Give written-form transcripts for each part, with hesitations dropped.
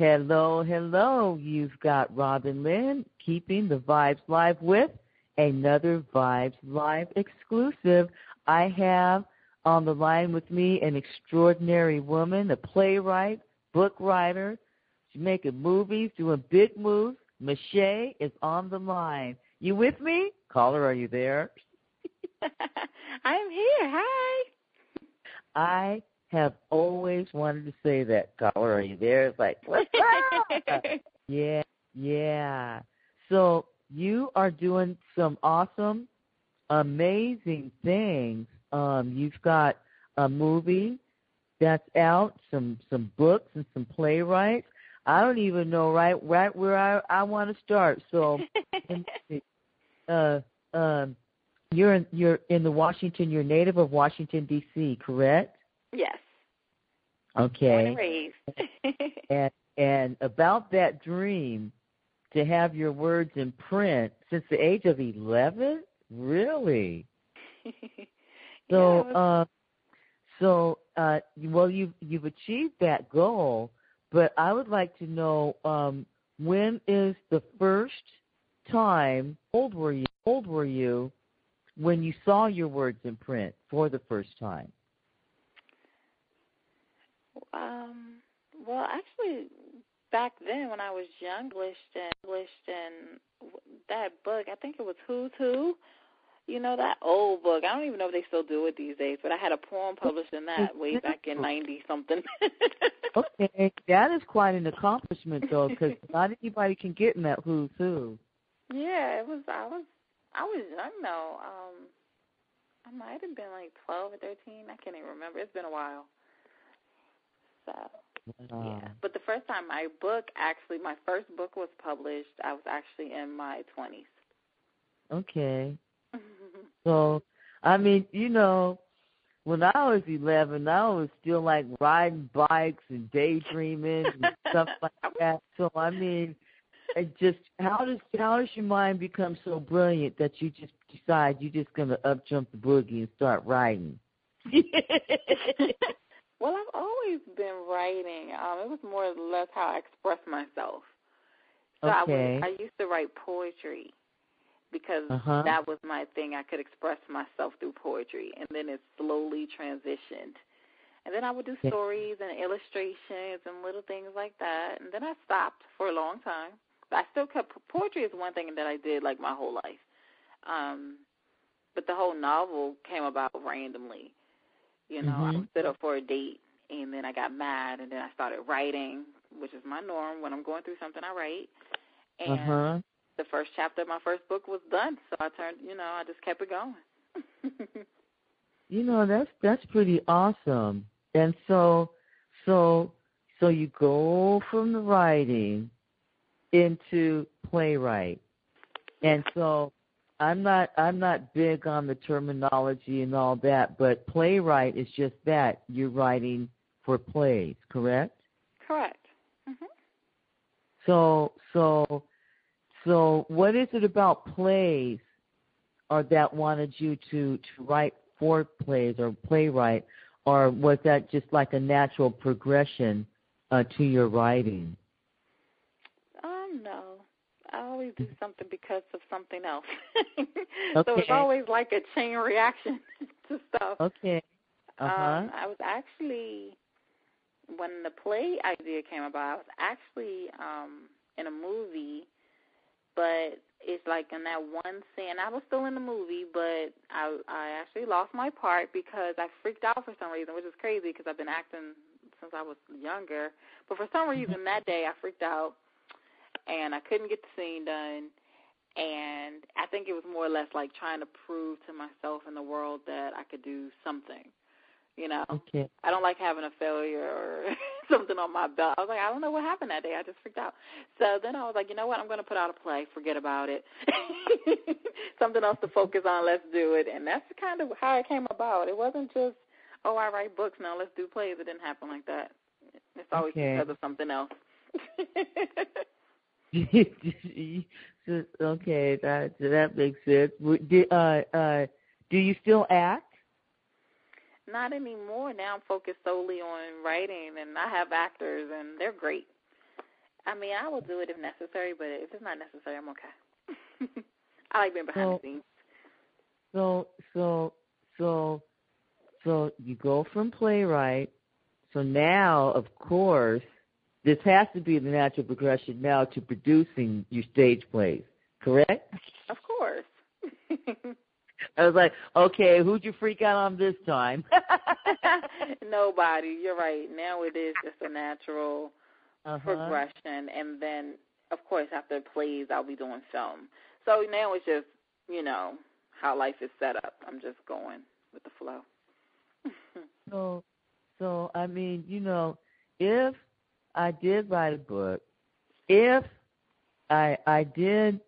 Hello, hello. You've got Robin Lynn keeping the Vibes Live with another Vibes Live exclusive. I have on the line with me an extraordinary woman, a playwright, book writer. She's making movies, doing big moves. Mychea is on the line. You with me? Caller, are you there? I'm here. Hi. I have always wanted to say that. Caller, are you there? It's like, what's up? Yeah. So you are doing some awesome, amazing things. You've got a movie that's out, some books and some playwrights. I don't even know right where I want to start. So you're in the Washington. You're native of Washington D.C., correct? Yes. Okay. Born and raised. and about that dream to have your words in print since the age of 11, really? So, well, you've achieved that goal, but I would like to know when is the first time? How old were you when you saw your words in print for the first time? Well, actually, back then when I was young, published in that book, I think it was Who's Who. You know, that old book. I don't even know if they still do it these days, but I had a poem published in that way back in 90-something. Okay, that is quite an accomplishment, though, because not anybody can get in that Who's Who. Yeah, it was. I was young though. I might have been like 12 or 13. I can't even remember. It's been a while. So, yeah. But the first time my first book was published, I was actually in my 20s. Okay. So, I mean, you know, when I was 11, I was still like riding bikes and daydreaming and stuff like that. So, I mean, it just how does your mind become so brilliant that you just decide you're just gonna up jump the boogie and start writing? Well, I've always been writing. It was more or less how I express myself. So okay. I used to write poetry because that was my thing. I could express myself through poetry, and then it slowly transitioned. And then I would do stories and illustrations and little things like that. And then I stopped for a long time. But I still kept – poetry is one thing that I did like my whole life. But the whole novel came about randomly. You know, I would sit up for a date, and then I got mad, and then I started writing, which is my norm. When I'm going through something, I write. And the first chapter of my first book was done, so I just kept it going. You know, that's pretty awesome. And so you go from the writing into playwright. And so I'm not big on the terminology and all that, but playwright is just that. You're writing for plays, correct? Correct. So what is it about plays or that wanted you to write for plays or playwright, or was that just like a natural progression to your writing? No. I always do something because of something else. Okay. So it's always like a chain reaction to stuff. Okay. I was actually, when the play idea came about, I was actually in a movie, but it's like in that one scene. I was still in the movie, but I actually lost my part because I freaked out for some reason, which is crazy because I've been acting since I was younger. But for some reason that day I freaked out, and I couldn't get the scene done. And I think it was more or less like trying to prove to myself and the world that I could do something, you know. Okay. I don't like having a failure or something on my belt. I was like, I don't know what happened that day. I just freaked out. So then I was like, you know what, I'm going to put out a play. Forget about it. Something else to focus on. Let's do it. And that's kind of how it came about. It wasn't just, oh, I write books, now let's do plays. It didn't happen like that. It's always because of something else. Okay, that makes sense. Do you still act? Not anymore. Now I'm focused solely on writing, and I have actors, and they're great. I mean, I will do it if necessary, but if it's not necessary, I'm okay. I like being behind the scenes. So you go from playwright. So now, of course, this has to be the natural progression now to producing your stage plays, correct? Of course. I was like, okay, who'd you freak out on this time? Nobody. You're right. Now it is just a natural progression. And then, of course, after plays, I'll be doing film. So now it's just, how life is set up. I'm just going with the flow. So I mean, if I did write a book, if I did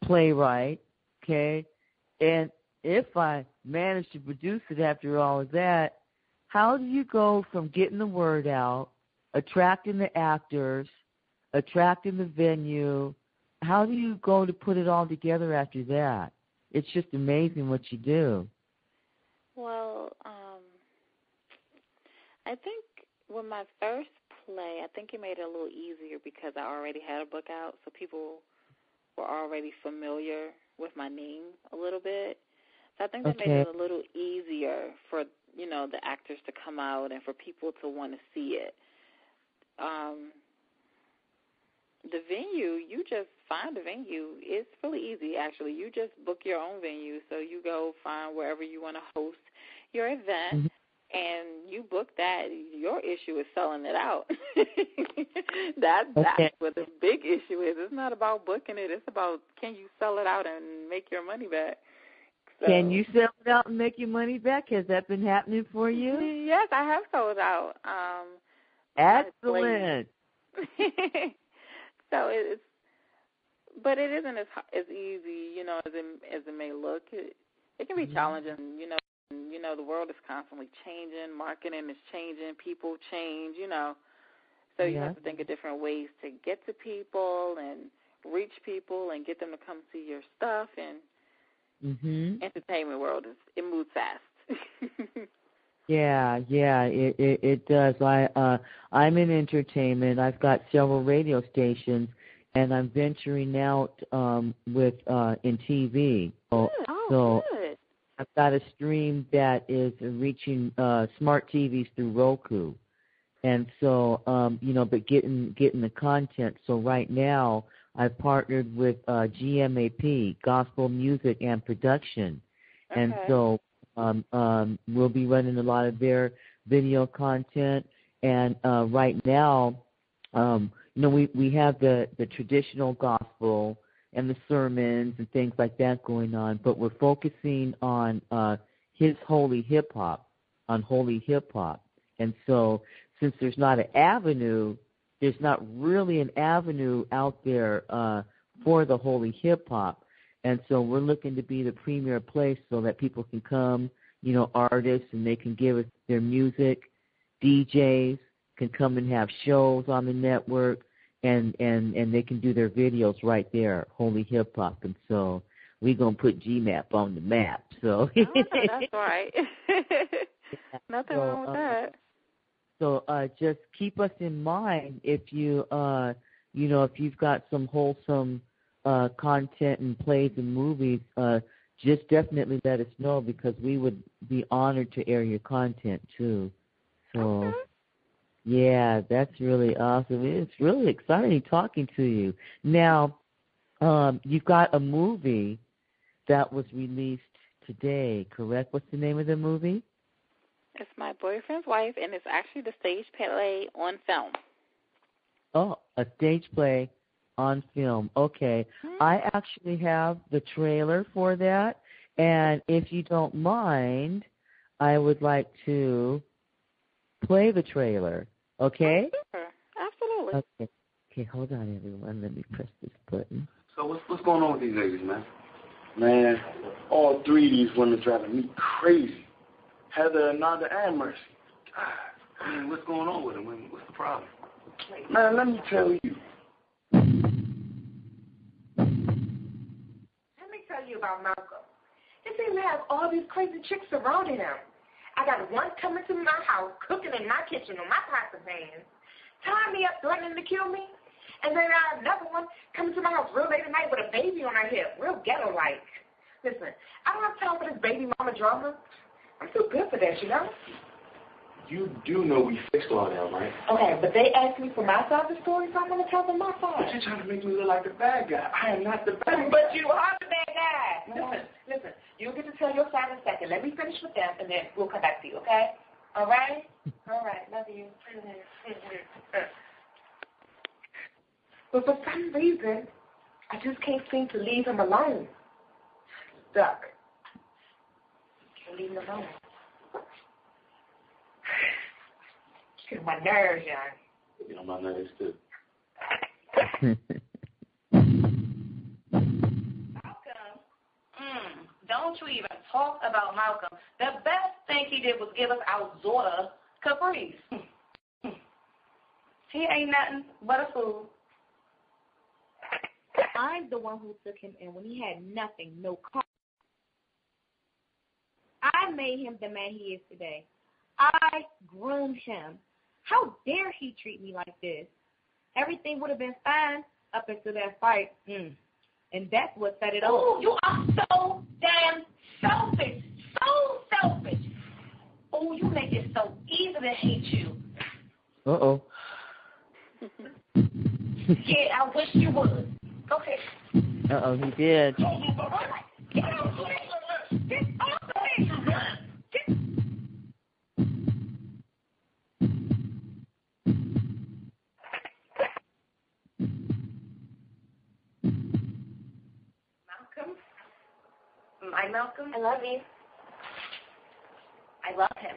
playwright, okay, and if I managed to produce it after all of that, how do you go from getting the word out, attracting the actors, attracting the venue? How do you go to put it all together after that? It's just amazing what you do. Well, I think with my first play, I think it made it a little easier because I already had a book out, so people were already familiar with my name a little bit. So I think that made it a little easier for, the actors to come out and for people to want to see it. The venue, you just find a venue. It's really easy, actually. You just book your own venue. So you go find wherever you want to host your event, and you book that. Your issue is selling it out. That's what the big issue is. It's not about booking it. It's about, can you sell it out and make your money back? So, can you sell it out and make your money back? Has that been happening for you? Yes, I have sold out. Excellent. So but it isn't as easy, as it may look. It can be challenging, the world is constantly changing, marketing is changing, people change, So you have to think of different ways to get to people and reach people and get them to come see your stuff. And entertainment world it moves fast. Yeah, it does. I'm in entertainment. I've got several radio stations, and I'm venturing out with in TV. So good. I've got a stream that is reaching smart TVs through Roku, and so but getting the content. So right now I've partnered with GMAP, Gospel Music and Production, and so. We'll be running a lot of their video content, and right now, we have the traditional gospel and the sermons and things like that going on, but we're focusing on his holy hip hop, and so since there's not really an avenue out there for the holy hip hop. And so we're looking to be the premier place so that people can come, artists, and they can give us their music. DJs can come and have shows on the network, and they can do their videos right there, Holy Hip Hop. And so we're going to put GMAP on the map. So that's right. Nothing wrong with that. So just keep us in mind if you, if you've got some wholesome content and plays and movies, just definitely let us know because we would be honored to air your content too. So, yeah, that's really awesome. It's really exciting talking to you. Now, you've got a movie that was released today, correct? What's the name of the movie? It's My Boyfriend's Wife, and it's actually the stage play on film. Oh, a stage play on film. Okay. I actually have the trailer for that, and if you don't mind, I would like to play the trailer. Okay? Sure. Absolutely. Okay, hold on, everyone. Let me press this button. So what's going on with these ladies, man? Man, all three of these women driving me crazy. Heather, Nanda, and Mercy. God, I mean, what's going on with them? What's the problem? Man, let me tell you. About Malcolm. He seems to have all these crazy chicks surrounding him. I got one coming to my house, cooking in my kitchen on my pots and pans, tying me up, threatening to kill me. And then another one coming to my house real late at night with a baby on her hip, real ghetto-like. Listen, I don't have time for this baby mama drama. I'm too good for that, you know? You do know we fixed all that, right? Okay, but they asked me for my side of the story, so I'm going to tell them my side. But you're trying to make me look like the bad guy. I am not the bad guy. But you are the bad guy. Listen, you'll get to tell your side in a second. Let me finish with them, and then we'll come back to you, okay? All right? All right, love you. But for some reason, I just can't seem to leave him alone. Stuck. Can't leave him alone. Get on my nerves, y'all. Get on my nerves, too. Malcolm. Don't you even talk about Malcolm. The best thing he did was give us our daughter, Caprice. He ain't nothing but a fool. I'm the one who took him in when he had nothing, no car. I made him the man he is today. I groomed him. How dare he treat me like this? Everything would have been fine up until that fight. And that's what set it off. You are so damn selfish. So selfish. Oh, you make it so easy to hate you. Uh-oh. Yeah, I wish you would. Go ahead. Uh-oh, he did. Get out of here. Get off of here. Malcolm? My Malcolm? I love you. I love him.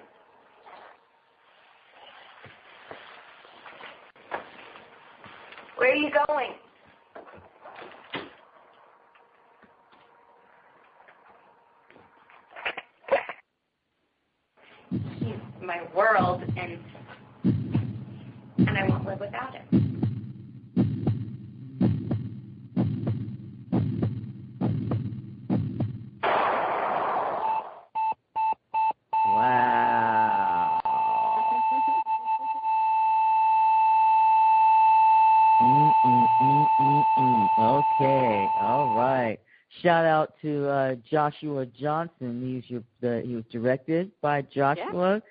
Where are you going? He's my world, and I won't live without him. Wow. Okay, all right. Shout out to Joshua Johnson. He was directed by Joshua.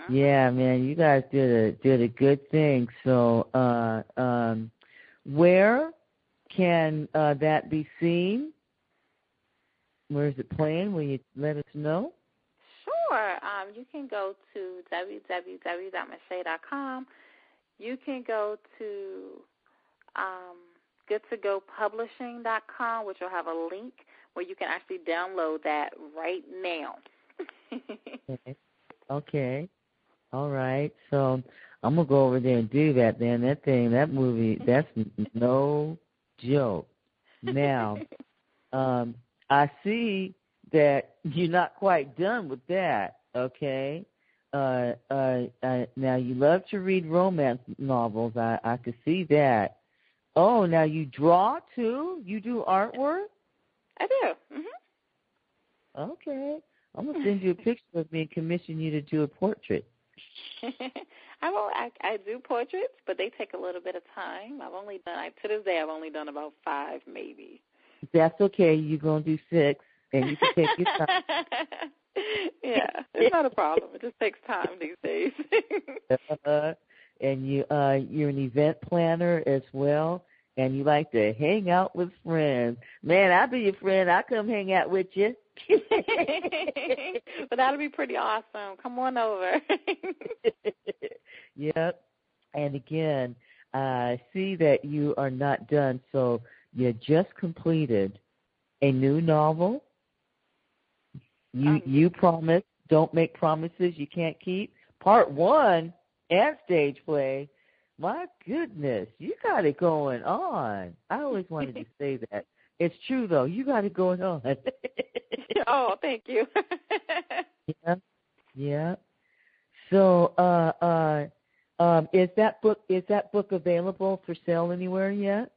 Yeah, man, you guys did a good thing. So, where can that be seen? Where is it playing? Will you let us know? Sure. You can go to www.mychea.com. You can go to goodtogopublishing.com, which will have a link where you can actually download that right now. Okay. All right. So I'm going to go over there and do that then. That movie, that's no joke. Now, I see that you're not quite done with that, okay? Now, you love to read romance novels. I could see that. Oh, now you draw, too? You do artwork? I do. Okay. I'm going to send you a picture of me and commission you to do a portrait. I do portraits, but they take a little bit of time. To this day, I've only done about 5, maybe. That's okay. You're going to do 6, and you can take your time. Yeah, it's not a problem. It just takes time these days. And you're an event planner as well, and you like to hang out with friends. Man, I'll be your friend. I'll come hang out with you. But that'll be pretty awesome. Come on over. Yep. And again, I see that you are not done, so you just completed a new novel. You promised, Don't Make Promises You Can't Keep, Part 1 and stage play. My goodness, you got it going on. I always wanted to say that. It's true, though. You got it going on. Oh, thank you. Yeah. So, is that book available for sale anywhere yet?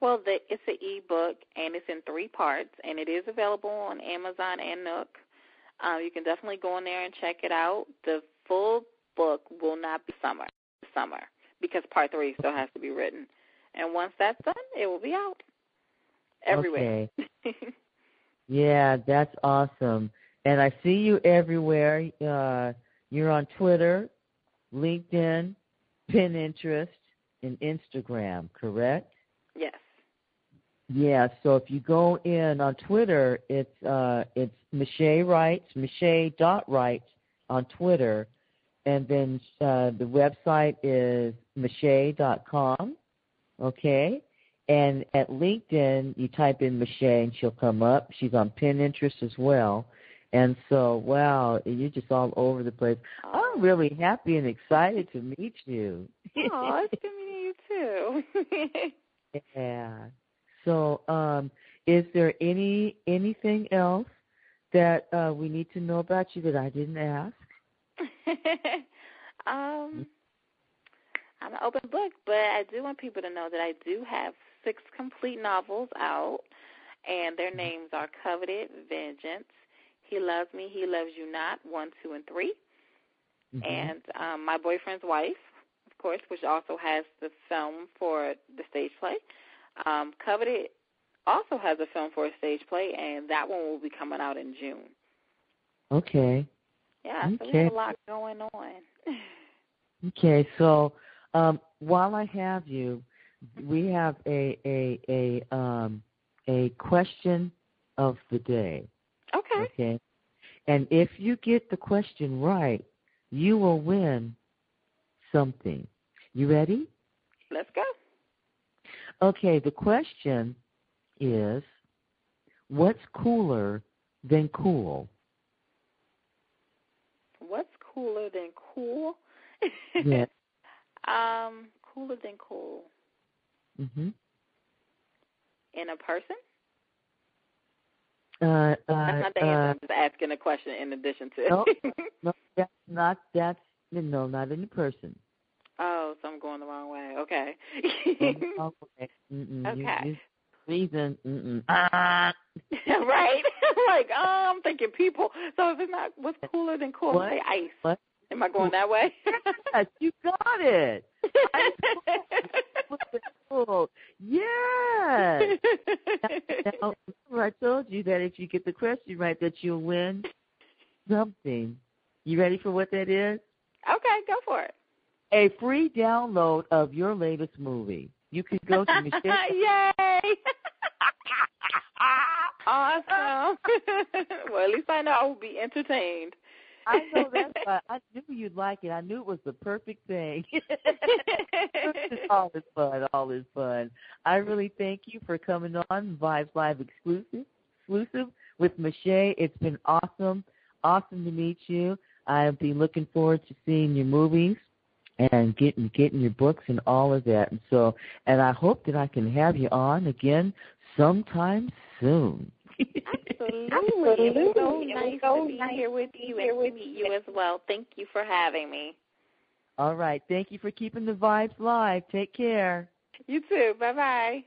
Well, it's an ebook, and it's in 3 parts, and it is available on Amazon and Nook. You can definitely go in there and check it out. The full book will not be summer. the summer because Part 3 still has to be written. And once that's done, it will be out everywhere. Okay. Yeah, that's awesome. And I see you everywhere. You're on Twitter, LinkedIn, Pinterest, and Instagram, correct? Yes. Yeah, so if you go in on Twitter, it's Mychea Wright, Mychea.Wright on Twitter, and then the website is mychea.com, okay? And at LinkedIn, you type in Mychea and she'll come up. She's on Pinterest as well. And so, wow, you're just all over the place. I'm really happy and excited to meet you. Oh, it's good meeting you too. Yeah. So, is there anything else that we need to know about you that I didn't ask? I'm an open book, but I do want people to know that I do have 6 complete novels out, and their names are Coveted, Vengeance, He Loves Me, He Loves You Not, 1, 2, and 3, and My Boyfriend's Wife, of course, which also has the film for the stage play. Coveted also has a film for a stage play, and that one will be coming out in June. Okay. Yeah, so we have a lot going on. Okay, so while I have you, we have a question of the day. Okay. Okay. And if you get the question right, you will win something. You ready? Let's go. Okay, the question is, what's cooler than cool? What's cooler than cool? Yes. Cooler than cool. Mm-hmm. In a person? That's not the answer. I'm just asking a question in addition to. No, not in a person. Oh, so I'm going the wrong way. Okay. Okay. Okay. Reason. Right? Like, I'm thinking people. So if it's not, what's cooler than cool? What? Say ice. What? Am I going that way? Yes, you got it. Cool. Yes. Now, remember I told you that if you get the question right, that you'll win something. You ready for what that is? Okay, go for it. A free download of your latest movie. You can go to Mychea. Yay! Awesome. Well, at least I know I will be entertained. I know that's why I knew you'd like it. I knew it was the perfect thing. All is fun. I really thank you for coming on Vibes Live exclusive with Mychea. It's been awesome to meet you. I've been looking forward to seeing your movies and getting your books and all of that. And I hope that I can have you on again sometime soon. Absolutely. It was so nice to be here with you and to meet you as well. Thank you for having me. All right. Thank you for keeping the vibes live. Take care. You too. Bye-bye.